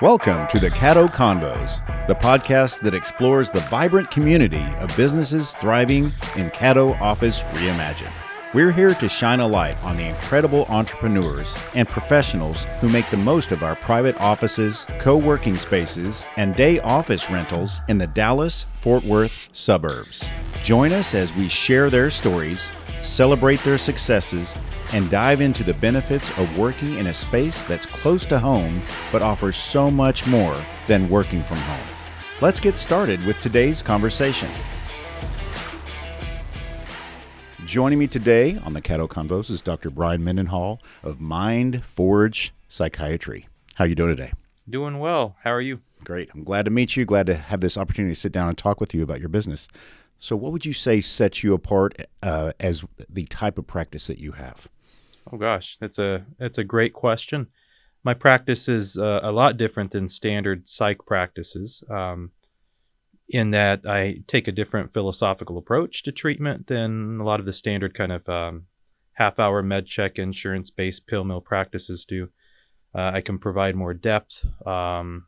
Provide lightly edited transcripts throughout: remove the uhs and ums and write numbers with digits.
Welcome to the Caddo Convos, the podcast that explores the vibrant community of businesses thriving in Caddo Office Reimagined. We're here to shine a light on the incredible entrepreneurs and professionals who make the most of our private offices, co-working spaces, and day office rentals in the Dallas-Fort Worth suburbs. Join us as we share their stories, celebrate their successes, and dive into the benefits of working in a space that's close to home but offers so much more than working from home. Let's get started with today's conversation. Joining me today on the Caddo Convos is Dr. Brian Mendenhall of Mind Forge Psychiatry. How are you doing today? Doing well. How are you? Great. I'm glad to meet you. Glad to have this opportunity to sit down and talk with you about your business. So what would you say sets you apart as the type of practice that you have? Oh gosh, that's a great question. My practice is a lot different than standard psych practices, in that I take a different philosophical approach to treatment than a lot of the standard kind of half-hour med check insurance-based pill mill practices do. I can provide more depth, and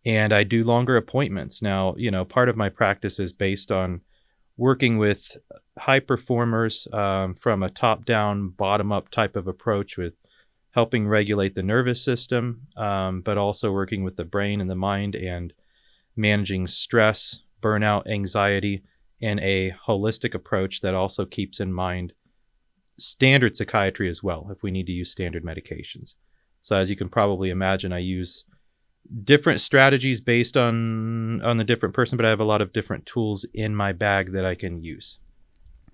I do longer appointments. Now, part of my practice is based on working with high performers from a top-down, bottom-up type of approach with helping regulate the nervous system, but also working with the brain and the mind and managing stress, burnout, anxiety in a holistic approach that also keeps in mind standard psychiatry as well, if we need to use standard medications. So as you can probably imagine, I use different strategies based on the different person, but I have a lot of different tools in my bag that I can use.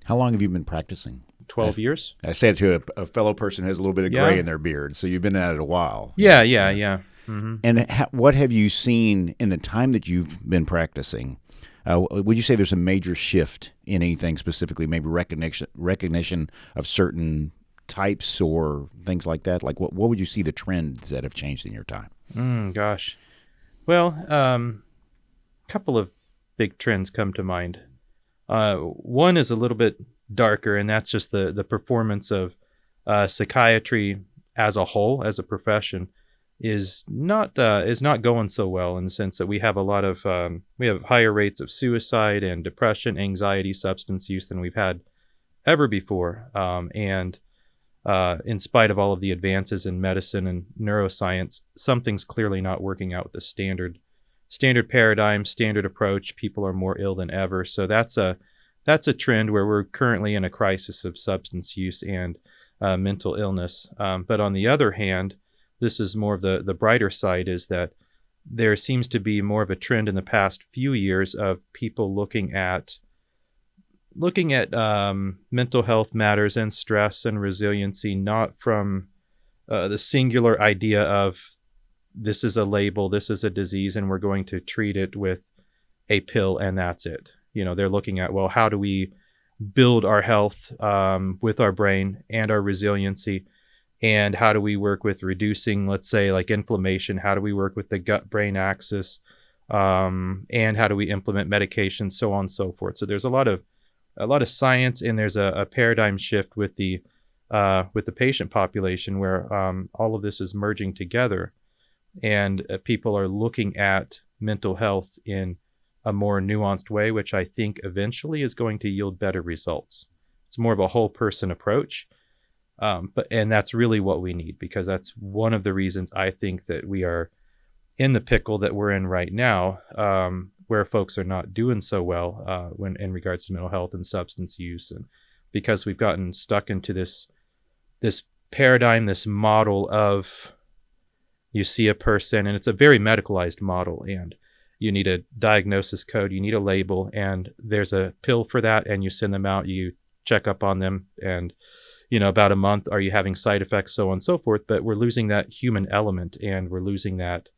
How long have you been practicing? 12 years. I say it to a fellow person who has a little bit of gray in their beard, so you've been at it a while. Yeah. Mm-hmm. And what have you seen in the time that you've been practicing? Would you say there's a major shift in anything specifically, maybe recognition of certain types or things like that? Like what would you see the trends that have changed in your time? Gosh. Well, a couple of big trends come to mind. One is a little bit darker, and that's just the performance of psychiatry as a whole, as a profession, is not going so well, in the sense that we have a lot of we have higher rates of suicide and depression, anxiety, substance use than we've had ever before, and in spite of all of the advances in medicine and neuroscience, something's clearly not working out with the standard paradigm, standard approach. People are more ill than ever. So that's a trend where we're currently in a crisis of substance use and mental illness. But on the other hand, this is more of the brighter side, is that there seems to be more of a trend in the past few years of people looking at mental health matters and stress and resiliency, not from the singular idea of this is a label, this is a disease, and we're going to treat it with a pill and that's it. They're looking at, well, how do we build our health with our brain and our resiliency, and how do we work with reducing, let's say, like inflammation? How do we work with the gut-brain axis, and how do we implement medication, so on and so forth. So there's a lot of science, and there's a paradigm shift with the patient population where all of this is merging together, and people are looking at mental health in a more nuanced way, which I think eventually is going to yield better results. It's more of a whole person approach, and that's really what we need, because that's one of the reasons I think that we are in the pickle that we're in right now, where folks are not doing so well when in regards to mental health and substance use, and because we've gotten stuck into this paradigm, this model of, you see a person, and it's a very medicalized model, and you need a diagnosis code, you need a label, and there's a pill for that, and you send them out, you check up on them, and about a month, are you having side effects, so on and so forth. But we're losing that human element, and we're losing that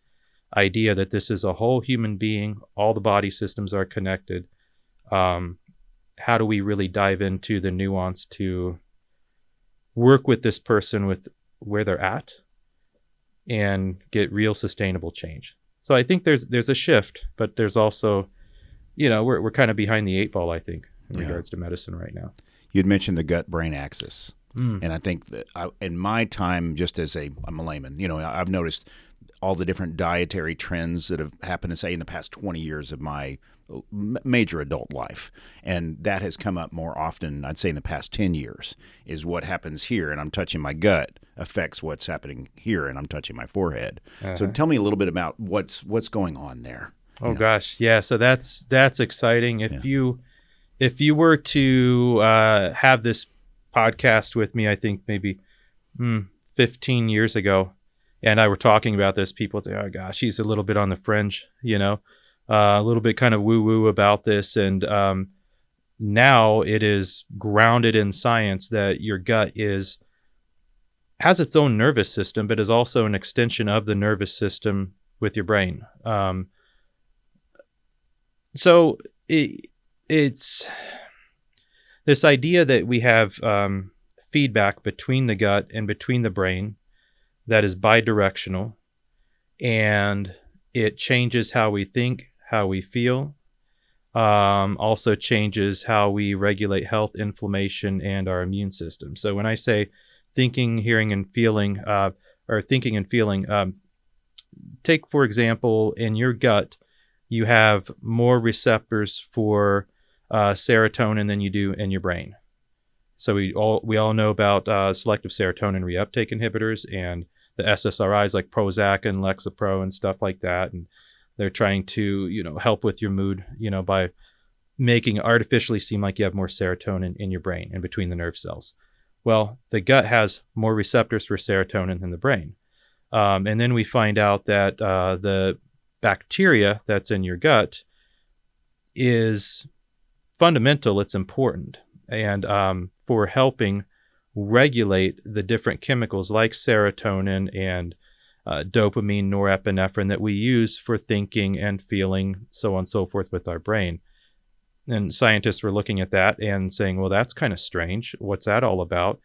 idea that this is a whole human being, all the body systems are connected. How do we really dive into the nuance to work with this person with where they're at and get real sustainable change? So I think there's a shift, but there's also, we're kind of behind the eight ball, I think, in regards to medicine right now. You'd mentioned the gut-brain axis. And I think that in my time, just as I'm a layman, I've noticed all the different dietary trends that have happened, say, in the past 20 years of my major adult life. And that has come up more often, I'd say, in the past 10 years, is what happens here, and I'm touching my gut, affects what's happening here, and I'm touching my forehead. So tell me a little bit about what's going on there. Oh, gosh. Yeah. So that's exciting. If you were to have this podcast with me, I think maybe 15 years ago, and I were talking about this, people would say, oh gosh, he's a little bit on the fringe, a little bit kind of woo-woo about this. And now it is grounded in science that your gut has its own nervous system, but is also an extension of the nervous system with your brain. So it's this idea that we have feedback between the gut and between the brain that is bidirectional, and it changes how we think, how we feel, also changes how we regulate health, inflammation, and our immune system. So when I say thinking, hearing, and feeling, take, for example, in your gut, you have more receptors for serotonin than you do in your brain. So we all know about selective serotonin reuptake inhibitors and the SSRIs like Prozac and Lexapro and stuff like that. And they're trying to, help with your mood, by making it artificially seem like you have more serotonin in your brain and between the nerve cells. Well, the gut has more receptors for serotonin than the brain. And then we find out that the bacteria that's in your gut is fundamental. It's important. And for helping regulate the different chemicals like serotonin and dopamine, norepinephrine that we use for thinking and feeling, so on and so forth with our brain. And scientists were looking at that and saying, well, that's kind of strange. What's that all about?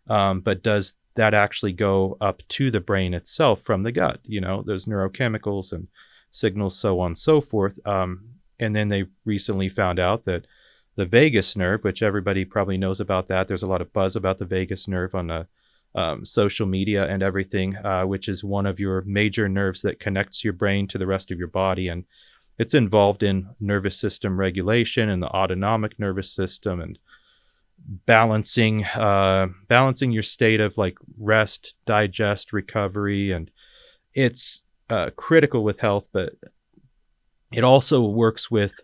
But does that actually go up to the brain itself from the gut? There's neurochemicals and signals, so on and so forth. And then they recently found out that the vagus nerve, which everybody probably knows about that. There's a lot of buzz about the vagus nerve on the social media and everything, which is one of your major nerves that connects your brain to the rest of your body. And it's involved in nervous system regulation and the autonomic nervous system and balancing your state of like rest, digest, recovery. And it's critical with health, but it also works with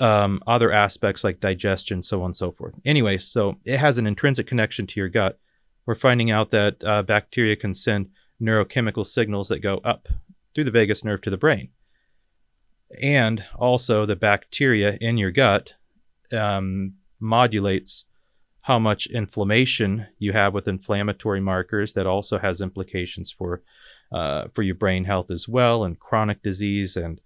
other aspects like digestion, so on and so forth. Anyway, so it has an intrinsic connection to your gut. We're finding out that bacteria can send neurochemical signals that go up through the vagus nerve to the brain. And also the bacteria in your gut modulates how much inflammation you have with inflammatory markers. That also has implications for your brain health as well, and chronic disease. And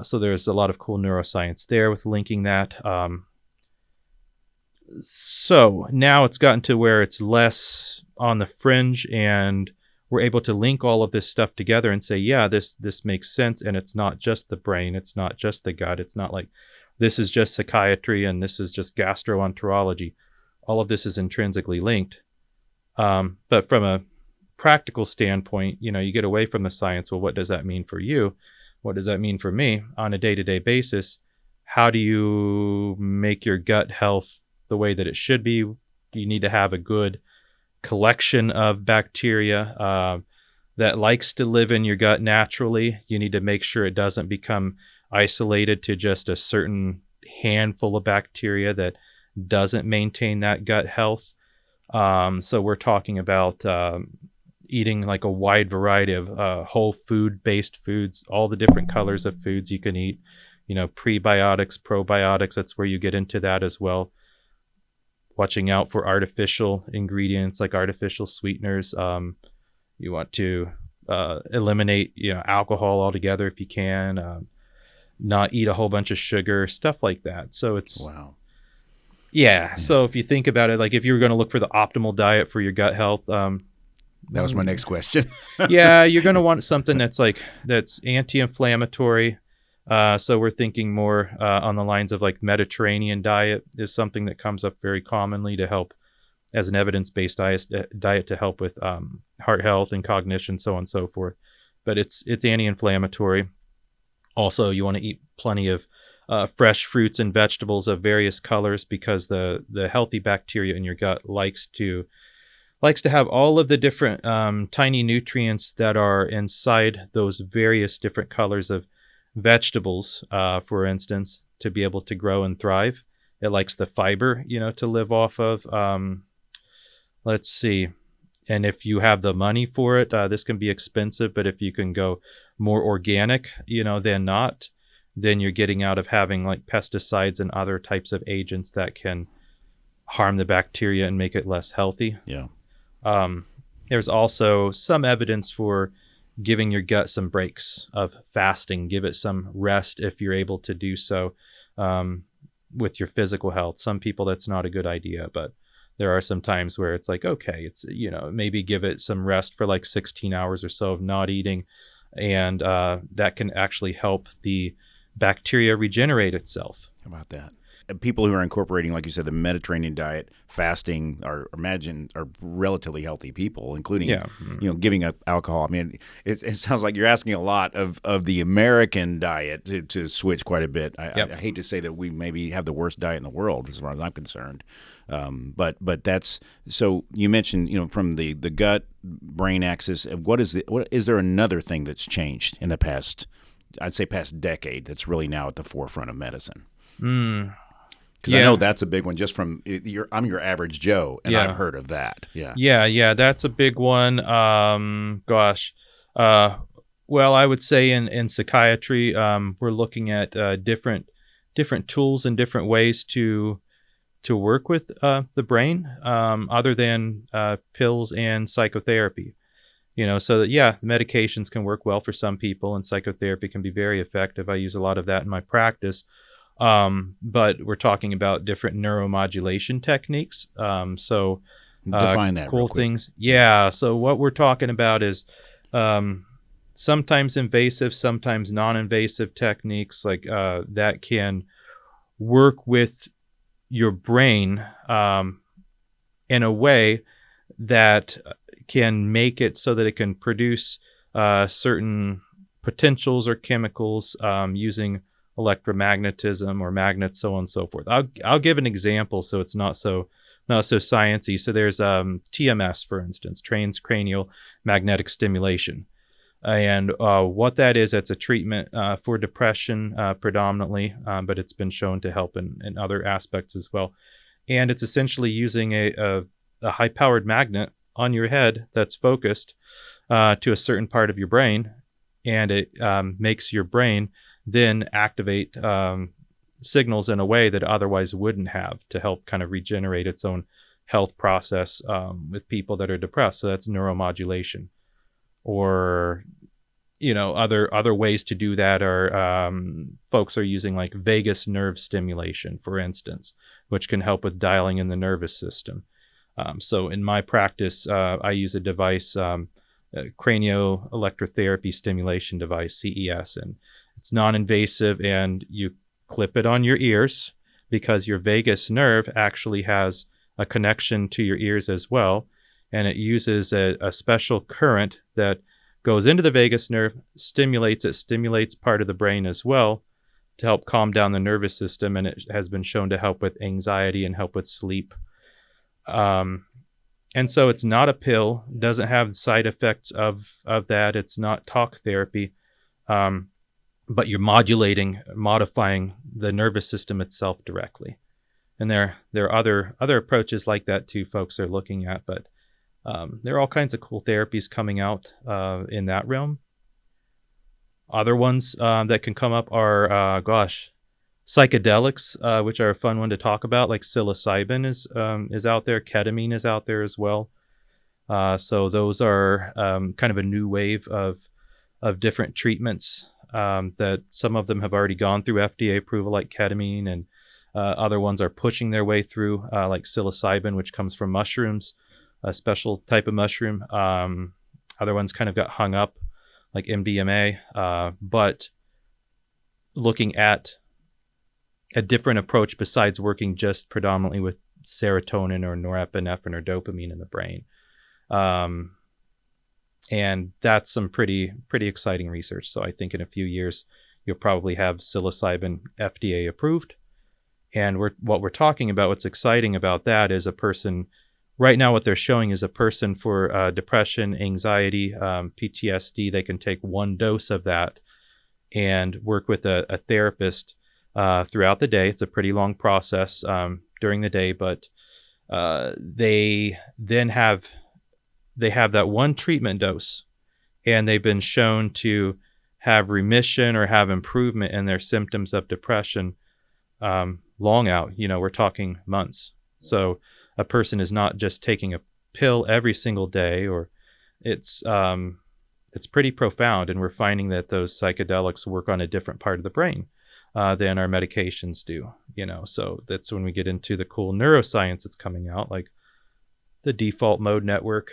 so there's a lot of cool neuroscience there with linking that. So now it's gotten to where it's less on the fringe, and we're able to link all of this stuff together and say, yeah, this makes sense. And it's not just the brain. It's not just the gut. It's not like this is just psychiatry and this is just gastroenterology. All of this is intrinsically linked. But from a practical standpoint, you get away from the science. Well, what does that mean for you? What does that mean for me on a day-to-day basis? How do you make your gut health the way that it should be? You need to have a good collection of bacteria that likes to live in your gut naturally. You need to make sure it doesn't become isolated to just a certain handful of bacteria that doesn't maintain that gut health. So we're talking about eating like a wide variety of whole food based foods, all the different colors of foods you can eat, prebiotics, probiotics. That's where you get into that as well. Watching out for artificial ingredients like artificial sweeteners. You want to eliminate alcohol altogether if you can. Not eat a whole bunch of sugar, stuff like that. So it's wow. Yeah. So if you think about it, like if you were going to look for the optimal diet for your gut health, that was my next question. Yeah, you're going to want something that's anti-inflammatory. So we're thinking more on the lines of like Mediterranean diet is something that comes up very commonly to help as an evidence-based diet to help with heart health and cognition, so on and so forth. but it's anti-inflammatory. Also, you want to eat plenty of fresh fruits and vegetables of various colors, because the healthy bacteria in your gut likes to have all of the different tiny nutrients that are inside those various different colors of vegetables, for instance, to be able to grow and thrive. It likes the fiber, to live off of. Let's see. And if you have the money for it, this can be expensive, but if you can go more organic, than not, then you're getting out of having like pesticides and other types of agents that can harm the bacteria and make it less healthy. Yeah. There's also some evidence for giving your gut some breaks of fasting. Give it some rest if you're able to do so with your physical health. Some people, that's not a good idea, but there are some times where it's like, okay, it's, maybe give it some rest for like 16 hours or so of not eating. And that can actually help the bacteria regenerate itself. How about that? People who are incorporating, like you said, the Mediterranean diet, fasting, are relatively healthy people, including, giving up alcohol. I mean, it sounds like you're asking a lot of the American diet to switch quite a bit. I hate to say that we maybe have the worst diet in the world, as far as I'm concerned. But that's, so you mentioned, from the gut brain axis. What is there another thing that's changed in the past, I'd say past decade, that's really now at the forefront of medicine? Because I know that's a big one. Just from I'm your average Joe, and I've heard of that. Yeah, that's a big one. Well, I would say in psychiatry, we're looking at different tools and different ways to work with the brain, other than pills and psychotherapy. So that, the medications can work well for some people, and psychotherapy can be very effective. I use a lot of that in my practice. But we're talking about different neuromodulation techniques. So define that. Cool things. Yeah. So what we're talking about is sometimes invasive, sometimes non-invasive techniques like that can work with your brain in a way that can make it so that it can produce certain potentials or chemicals using electromagnetism or magnets, so on and so forth. I'll give an example so it's not so sciencey. So there's TMS, for instance, transcranial magnetic stimulation. And what that is, that's a treatment for depression predominantly, but it's been shown to help in other aspects as well. And it's essentially using a high-powered magnet on your head that's focused to a certain part of your brain, and it makes your brain then activate signals in a way that otherwise wouldn't have, to help kind of regenerate its own health process with people that are depressed. So that's neuromodulation. Or, other ways to do that are folks are using like vagus nerve stimulation, for instance, which can help with dialing in the nervous system. So in my practice, I use a device, cranioelectrotherapy stimulation device, CES, and it's non-invasive, and you clip it on your ears because your vagus nerve actually has a connection to your ears as well. And it uses a special current that goes into the vagus nerve, stimulates part of the brain as well to help calm down the nervous system. And it has been shown to help with anxiety and help with sleep. And so it's not a pill, doesn't have side effects of that. It's not talk therapy. But you're modifying the nervous system itself directly. And there are other approaches like that too folks are looking at, but there are all kinds of cool therapies coming out in that realm. Other ones that can come up are, psychedelics, which are a fun one to talk about, like psilocybin is out there, ketamine is out there as well. So those are kind of a new wave of different treatments that some of them have already gone through FDA approval, like ketamine, and other ones are pushing their way through, like psilocybin, which comes from mushrooms, a special type of mushroom. Other ones kind of got hung up, like MDMA, but looking at a different approach besides working just predominantly with serotonin or norepinephrine or dopamine in the brain. And that's some pretty exciting research. So I think in a few years, you'll probably have psilocybin FDA approved. And what we're talking about, what's exciting about that is a person, right now what they're showing is a person for depression, anxiety, PTSD, they can take one dose of that and work with a therapist throughout the day. It's a pretty long process during the day, but they have that one treatment dose, and they've been shown to have remission or have improvement in their symptoms of depression long out. We're talking months. So a person is not just taking a pill every single day, or it's pretty profound. And we're finding that those psychedelics work on a different part of the brain than our medications do. So that's when we get into the cool neuroscience that's coming out, like the default mode network.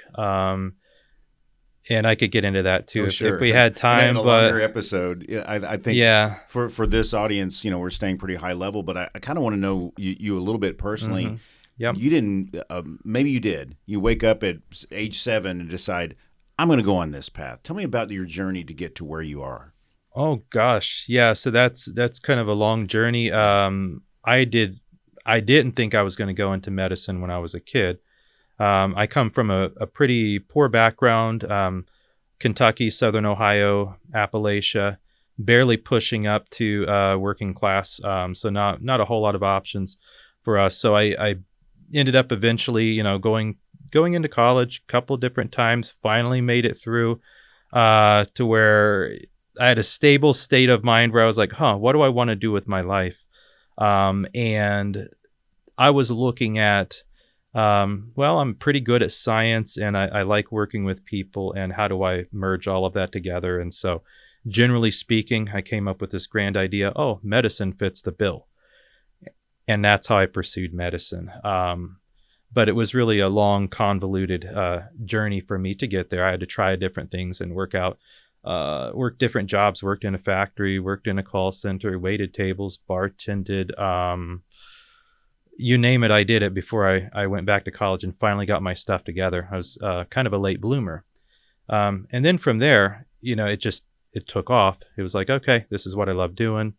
And I could get into that too if we had time. In a longer episode, I think yeah. for this audience, we're staying pretty high level, but I kind of want to know you a little bit personally. Mm-hmm. Yep. You didn't, maybe you did. You wake up at age 7 and decide, I'm going to go on this path. Tell me about your journey to get to where you are. Oh gosh, yeah. So that's kind of a long journey. I didn't think I was going to go into medicine when I was a kid. I come from a pretty poor background, Kentucky, Southern Ohio, Appalachia, barely pushing up to working class, so not a whole lot of options for us. So I ended up eventually, going into college a couple different times, finally made it through to where I had a stable state of mind where I was like, what do I want to do with my life? And I was looking at I'm pretty good at science, and I like working with people, and how do I merge all of that together? And so generally speaking, I came up with this grand idea, medicine fits the bill. And that's how I pursued medicine. But it was really a long, convoluted journey for me to get there. I had to try different things and work different jobs, worked in a factory, worked in a call center, waited tables, bartended, you name it, I did it before I went back to college and finally got my stuff together. I was kind of a late bloomer. And then from there, it took off. It was like, okay, this is what I love doing.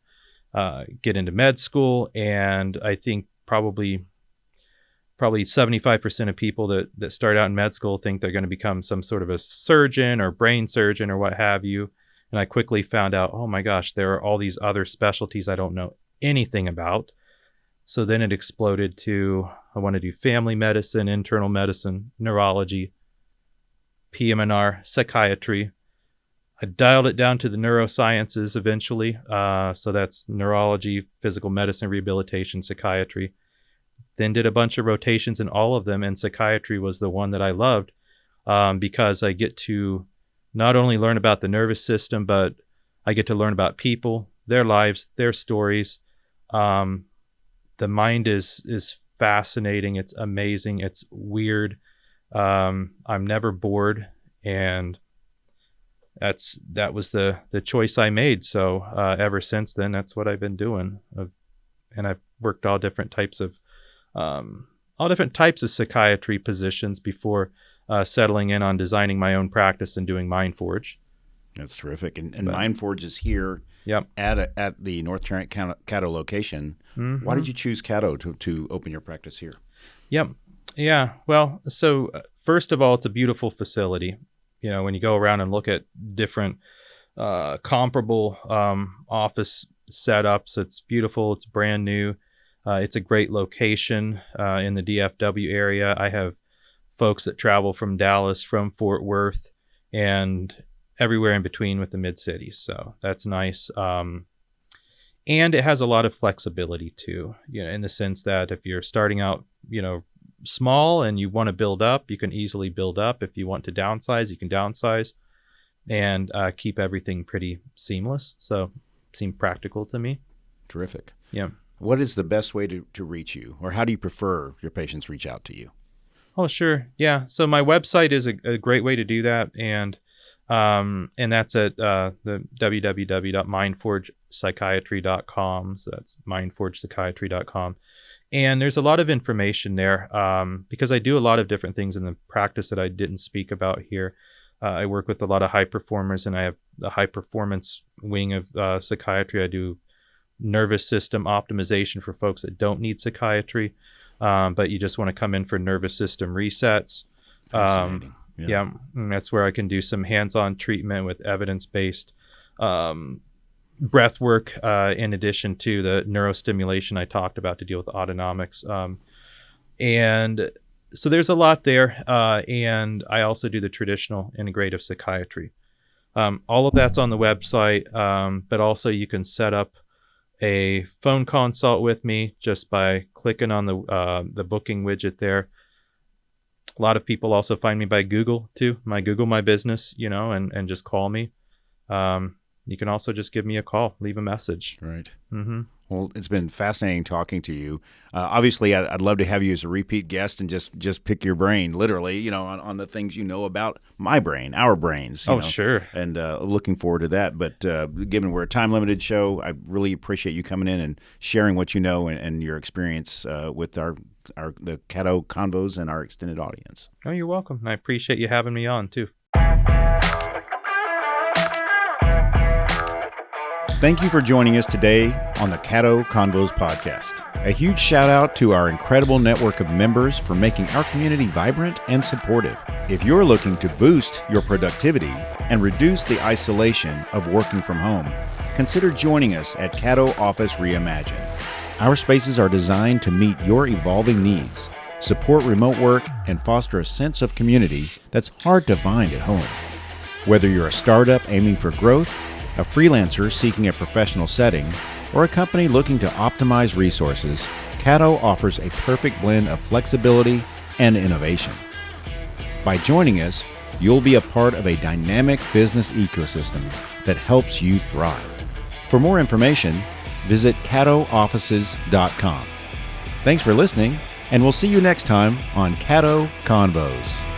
Get into med school. And I think probably 75% of people that start out in med school think they're going to become some sort of a surgeon or brain surgeon or what have you. And I quickly found out, oh my gosh, there are all these other specialties I don't know anything about. So then it exploded to, I want to do family medicine, internal medicine, neurology, PM&R, psychiatry. I dialed it down to the neurosciences eventually. So that's neurology, physical medicine, rehabilitation, psychiatry. Then did a bunch of rotations in all of them. And psychiatry was the one that I loved because I get to not only learn about the nervous system, but I get to learn about people, their lives, their stories. The mind is fascinating. It's amazing. It's weird. I'm never bored. And that was the choice I made. So ever since then, that's what I've been doing. And I've worked all different types of psychiatry positions before settling in on designing my own practice and doing MindForge. That's terrific. And MindForge is here. Yep. At the North Tarrant Caddo location. Mm-hmm. Why did you choose Caddo to open your practice here? Yep. Yeah. Well, so first of all, it's a beautiful facility. When you go around and look at different comparable office setups, it's beautiful. It's brand new. It's a great location in the DFW area. I have folks that travel from Dallas, from Fort Worth, and everywhere in between with the mid-cities. So that's nice. And it has a lot of flexibility too, in the sense that if you're starting out, small and you want to build up, you can easily build up. If you want to downsize, you can downsize and keep everything pretty seamless. So it seemed practical to me. Terrific. Yeah. What is the best way to reach you, or how do you prefer your patients reach out to you? Oh, sure. Yeah. So my website is a great way to do that. And that's at the www.mindforgepsychiatry.com. So that's mindforgepsychiatry.com. And there's a lot of information there because I do a lot of different things in the practice that I didn't speak about here. I work with a lot of high performers, and I have the high performance wing of psychiatry. I do nervous system optimization for folks that don't need psychiatry, but you just want to come in for nervous system resets. Fascinating. Yeah, and that's where I can do some hands-on treatment with evidence-based breath work, in addition to the neurostimulation I talked about to deal with autonomics. And so there's a lot there. And I also do the traditional integrative psychiatry. All of that's on the website, but also you can set up a phone consult with me just by clicking on the booking widget there. A lot of people also find me by Google too. Google my business, and just call me. You can also just give me a call, leave a message. Right. Mm-hmm. Well, it's been fascinating talking to you. Obviously, I'd love to have you as a repeat guest and just pick your brain, literally, on the things about my brain, our brains. Oh, sure. And looking forward to that. But given we're a time-limited show, I really appreciate you coming in and sharing what you know and your experience with the Caddo Convos and our extended audience. Oh, you're welcome. I appreciate you having me on, too. Thank you for joining us today on the Caddo Convos podcast. A huge shout out to our incredible network of members for making our community vibrant and supportive. If you're looking to boost your productivity and reduce the isolation of working from home, consider joining us at Caddo Office Reimagine. Our spaces are designed to meet your evolving needs, support remote work, and foster a sense of community that's hard to find at home. Whether you're a startup aiming for growth, a freelancer seeking a professional setting, or a company looking to optimize resources, Caddo offers a perfect blend of flexibility and innovation. By joining us, you'll be a part of a dynamic business ecosystem that helps you thrive. For more information, visit caddooffices.com. Thanks for listening, and we'll see you next time on Caddo Convos.